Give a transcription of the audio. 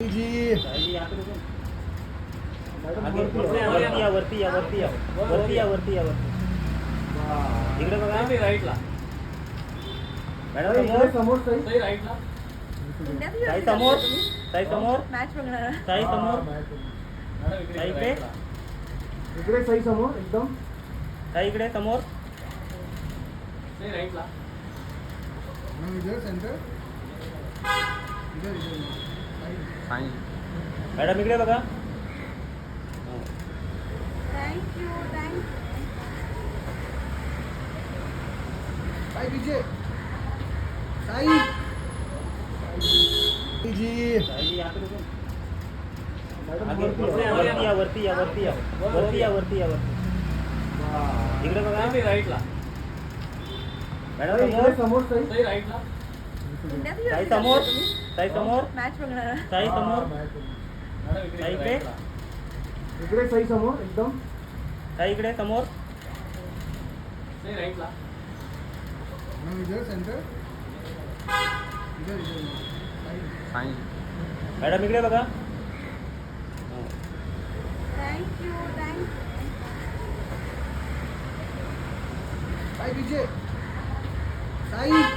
जी वरती या इकडे बघा राईटला मॅडम समोर सही राईटला ताई समोर मॅच बघणार ताई समोर ताई इकडे इकडे सही समोर एकदम ताई इकडे समोर सही राईटला इधर सेंटर इधर मॅडम इकडे बघा थँक्यू साई पीछे साई जी वरती या इकडे बघा राईटला मॅडम समोर सही राईटला ताई समोर मॅच बघणार ताई समोर ताई इकडे इकडे सही समोर एकदम ताई इकडे समोर सही राईटला इधर सेंटर इधर मॅडम इकडे बघा थँक्यू साई पीछे साई